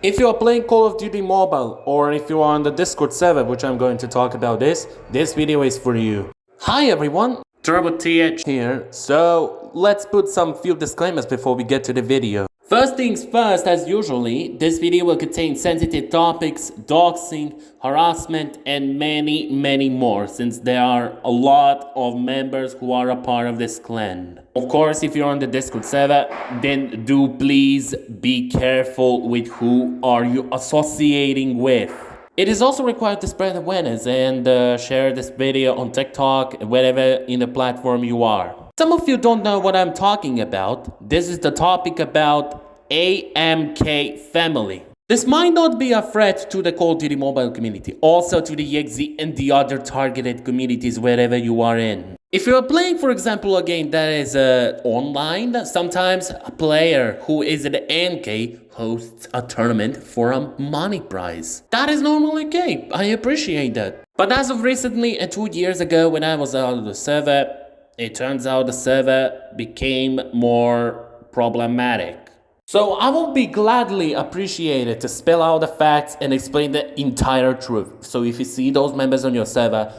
If you are playing Call of Duty Mobile, or if you are on the Discord server, which I'm going to talk about this video is for you. Hi everyone, TurboTH here. So let's put some few disclaimers before we get to the video. First things first, as usually, this video will contain sensitive topics, doxing, harassment, and many more, since there are a lot of members who are a part of this clan. Of course, if you're on the Discord server, then do please be careful with who are you associating with. It is also required to spread awareness and share this video on TikTok, wherever in the platform you are. Some of you don't know what I'm talking about. This is the topic about AMK Family. This might not be a threat to the Call of Duty Mobile community, also to the EXE and the other targeted communities wherever you are in. If you are playing, for example, a game that is online, sometimes a player who is at AMK hosts a tournament for a money prize. That is normally okay, I appreciate that. But as of recently, 2 years ago when I was out of the server, it turns out the server became more problematic. So I will be gladly appreciated to spell out the facts and explain the entire truth. So if you see those members on your server,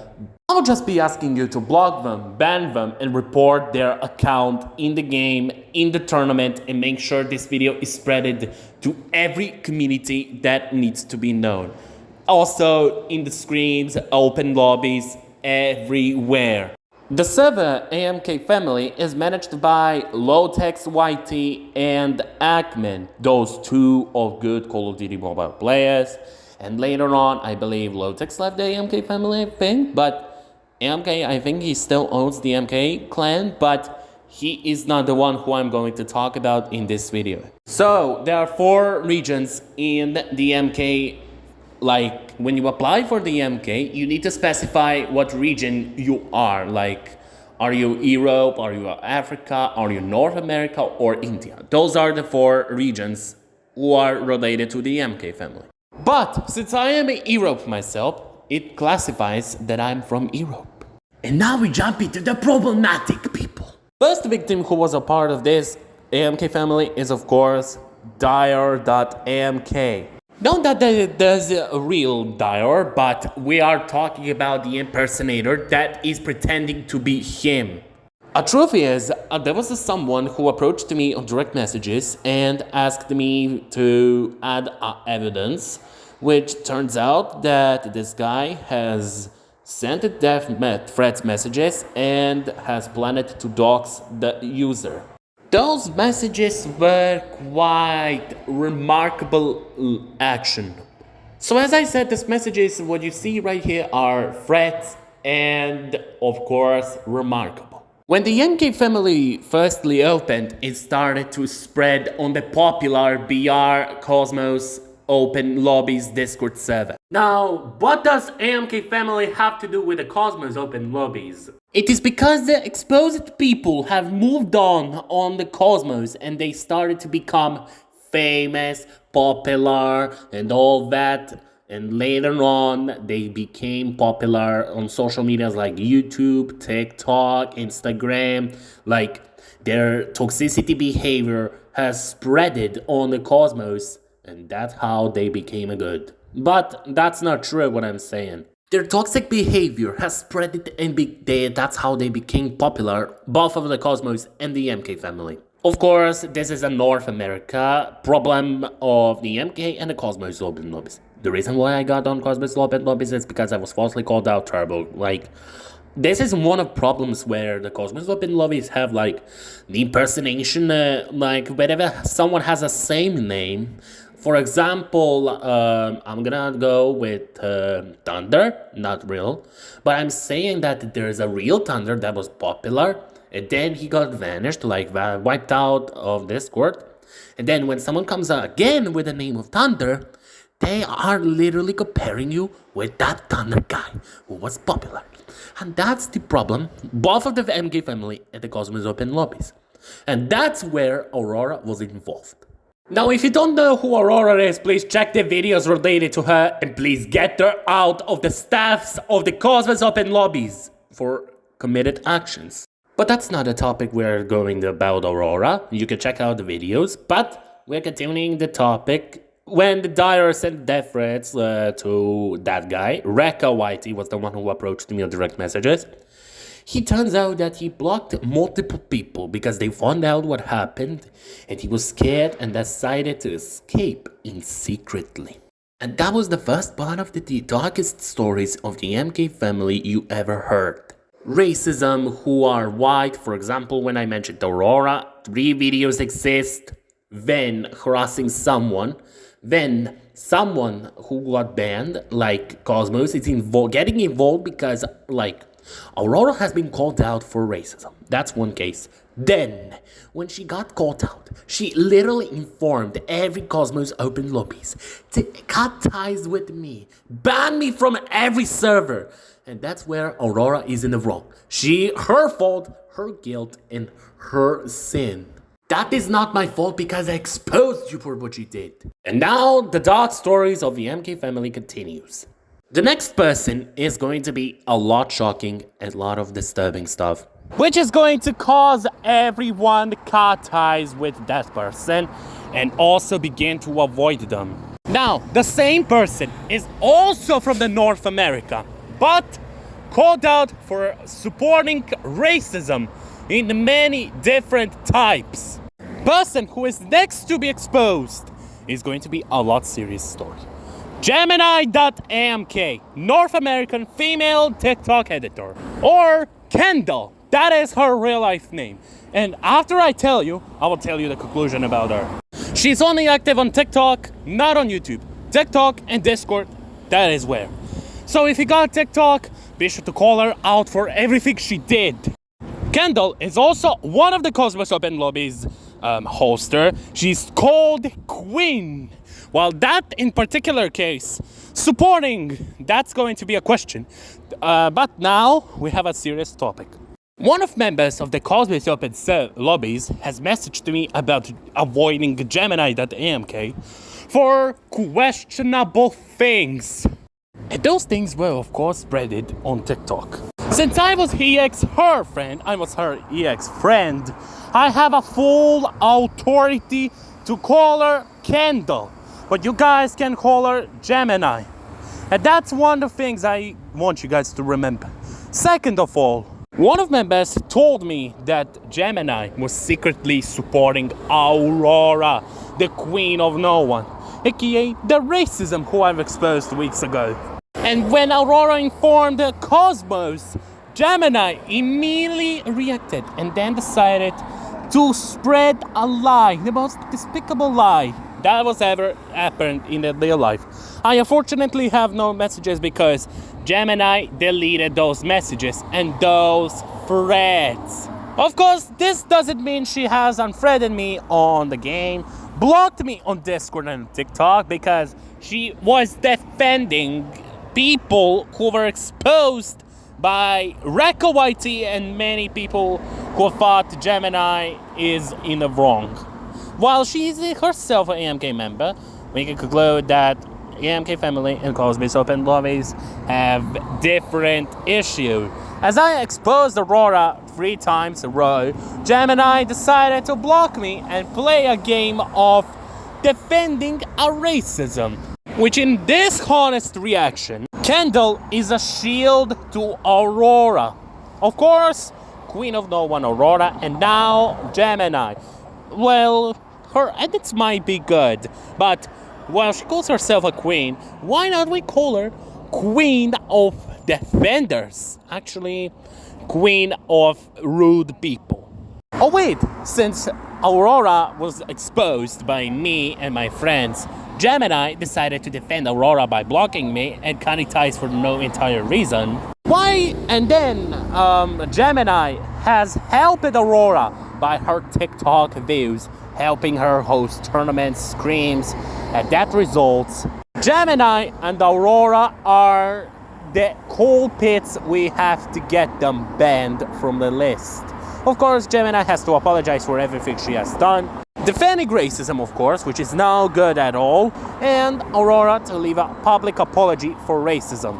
I'll just be asking you to block them, ban them, and report their account in the game, in the tournament, and make sure this video is spreaded to every community that needs to be known. Also in the screens, open lobbies, everywhere. The server AMK Family is managed by Lotex YT and Akman, those two of good Call of Duty Mobile players. And later on, I believe Lotex left the AMK Family, I think, but AMK, I think he still owns the AMK clan, but he is not the one who I'm going to talk about in this video. So, there are 4 regions in the AMK. Like, when you apply for the AMK, you need to specify what region you are. Like, are you Europe, are you Africa, are you North America, or India? Those are the 4 regions who are related to the AMK family. But, since I am a Europe myself, it classifies that I'm from Europe. And now we jump into the problematic people. First victim who was a part of this AMK family is, of course, Dior.AMK. Not that there's a real Dior, but we are talking about the impersonator that is pretending to be him. A truth is, there was someone who approached me on direct messages and asked me to add evidence, which turns out that this guy has sent death threats messages and has planned to dox the user. Those messages were quite remarkable action. So as I said, these messages, what you see right here, are threats and, of course, remarkable. When the AMK family firstly opened, it started to spread on the popular BR Cosmos Open Lobbies Discord server. Now, what does AMK family have to do with the Cosmos Open Lobbies? It is because the exposed people have moved on the Cosmos and they started to become famous, popular, and all that. And later on, they became popular on social medias like YouTube, TikTok, Instagram. Like, their toxicity behavior has spreaded on the Cosmos, and that's how they became a good. But that's not true what I'm saying. Their toxic behavior has spread it and that's how they became popular, both of the Cosmos and the AMK family. Of course, this is a North America problem of the AMK and the Cosmos Open Lobbies. The reason why I got on Cosmos Open Lobbies is because I was falsely called out Turbo. Like, this is one of problems where the Cosmos Open Lobbies have, like, the impersonation, like, whenever someone has a same name. For example, I'm gonna go with Thunder, not real, but I'm saying that there's a real Thunder that was popular, and then he got vanished, like wiped out of Discord, and then when someone comes again with the name of Thunder, they are literally comparing you with that Thunder guy who was popular. And that's the problem, both of the AMK family and the Cosmos Open Lobbies. And that's where Aurora was involved. Now, if you don't know who Aurora is, please check the videos related to her and please get her out of the staffs of the Cosmos Open Lobbies for committed actions. But that's not a topic we're going about Aurora. You can check out the videos, but we're continuing the topic When the Dior sent death threats to that guy, Rekka Whitey was the one who approached me on direct messages. He turns out that he blocked multiple people because they found out what happened and he was scared and decided to escape in secretly. And that was the first part of the darkest stories of the AMK family you ever heard. Racism, who are white, for example, when I mentioned Aurora, 3 videos exist. Then harassing someone. Then someone who got banned, like Cosmos, is getting involved because, like, Aurora has been called out for racism. That's one case. Then, when she got called out, she literally informed every Cosmos open lobbies to cut ties with me, ban me from every server. And that's where Aurora is in the wrong. Her fault, her guilt, and her sin. That is not my fault because I exposed you for what you did. And now the dark stories of the AMK family continues. The next person is going to be a lot shocking and a lot of disturbing stuff, which is going to cause everyone to cut ties with that person and also begin to avoid them. Now, the same person is also from the North America, but called out for supporting racism in many different types. Person who is next to be exposed is going to be a lot serious story. Gemini.AMK, North American female TikTok editor. Or Kendall, that is her real life name. And after I tell you, I will tell you the conclusion about her. She's only active on TikTok, not on YouTube. TikTok and Discord, that is where. So if you got TikTok, be sure to call her out for everything she did. Kendall is also one of the Cosmos Open Lobbies hoster. She's called Queen. While that in particular case, supporting, that's going to be a question. But now we have a serious topic. One of members of the Cosmos Open Lobbies has messaged to me about avoiding Gemini.AMK for questionable things. And those things were of course spreaded on TikTok. Since I was her friend, I have a full authority to call her Kendall. But you guys can call her Gemini. And that's one of the things I want you guys to remember. Second of all, one of my members told me that Gemini was secretly supporting Aurora, the queen of no one, aka the racism who I've exposed weeks ago. And when Aurora informed Cosmos, Gemini immediately reacted and then decided to spread a lie, the most despicable lie that was ever happened in real life. I unfortunately have no messages because Gemini deleted those messages and those threads. Of course, this doesn't mean she has unfriended me on the game, blocked me on Discord and TikTok because she was defending people who were exposed by Rekka Whitey and many people who thought Gemini is in the wrong. While she is herself an AMK member, we can conclude that AMK family and Cosmos Open Lobbies have different issues. As I exposed Aurora 3 times in a row, Gemini decided to block me and play a game of defending a racism, which in this honest reaction, Kendall is a shield to Aurora. Of course, Queen of No One Aurora, and now Gemini. Well, her edits might be good, but while she calls herself a queen, why not we call her Queen of Defenders? Actually, Queen of Rude People. Oh wait, since Aurora was exposed by me and my friends, Gemini decided to defend Aurora by blocking me and cutting ties for no entire reason. Why? And then Gemini has helped Aurora by her TikTok views, helping her host tournaments, streams, and that results. Gemini and Aurora are the culprits. We have to get them banned from the list. Of course, Gemini has to apologize for everything she has done. Defending racism, of course, which is no good at all, and Aurora to leave a public apology for racism.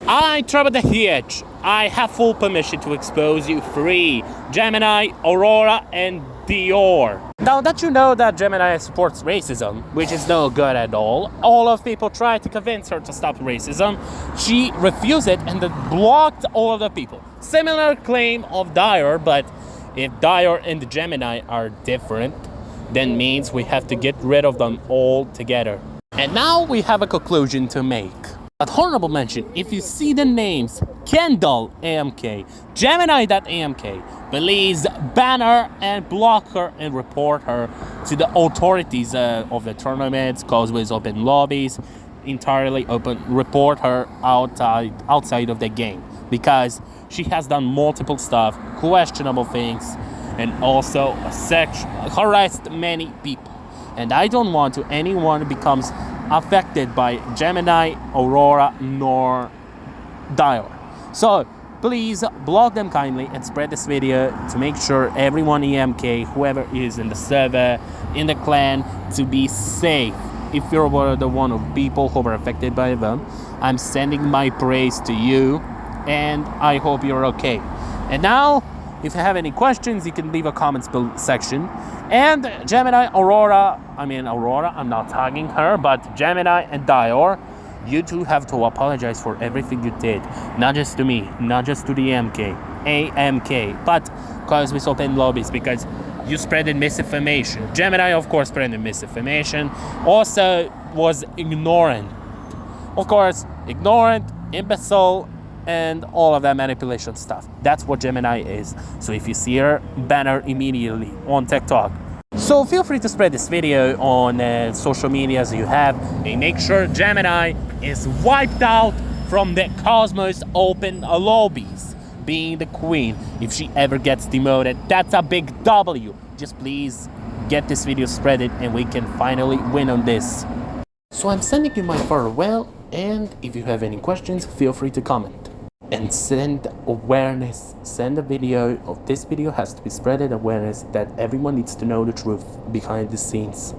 I, TurboTH, I have full permission to expose you 3, Gemini, Aurora, and Dior. Now that you know that Gemini supports racism, which is no good at all of people try to convince her to stop racism. She refused it and then blocked all of the people. Similar claim of Dior, but if Dior and the Gemini are different, then means we have to get rid of them all together. And now we have a conclusion to make. But honorable mention, if you see the names AMK, Gemini.AMK, please ban her and block her and report her to the authorities of the tournaments, causeways, open lobbies, entirely open. Report her outside of the game because she has done multiple stuff, questionable things, and also harassed many people. And I don't want to anyone becomes affected by Gemini, Aurora, nor Dior. So please block them kindly and spread this video to make sure everyone AMK, whoever is in the server, in the clan, to be safe. If you're one of the people who were affected by them, I'm sending my praise to you and I hope you're okay. And now, if you have any questions, you can leave a comments section. And Gemini, Aurora, I'm not tagging her, but Gemini and Dior, you two have to apologize for everything you did. Not just to me, not just to the AMK, but because we open lobbies, because you spreaded misinformation. Gemini, of course, spreaded misinformation. Also was ignorant. Of course, ignorant, imbecile, and all of that manipulation stuff. That's what Gemini is. So if you see her, ban her immediately on TikTok. So feel free to spread this video on social medias you have and make sure Gemini is wiped out from the Cosmos open lobbies, being the queen. If she ever gets demoted, that's a big W. Just please get this video spread and we can finally win on this. So I'm sending you my farewell, and if you have any questions, feel free to comment. And send awareness, send a video of this video has to be spreaded awareness that everyone needs to know the truth behind the scenes.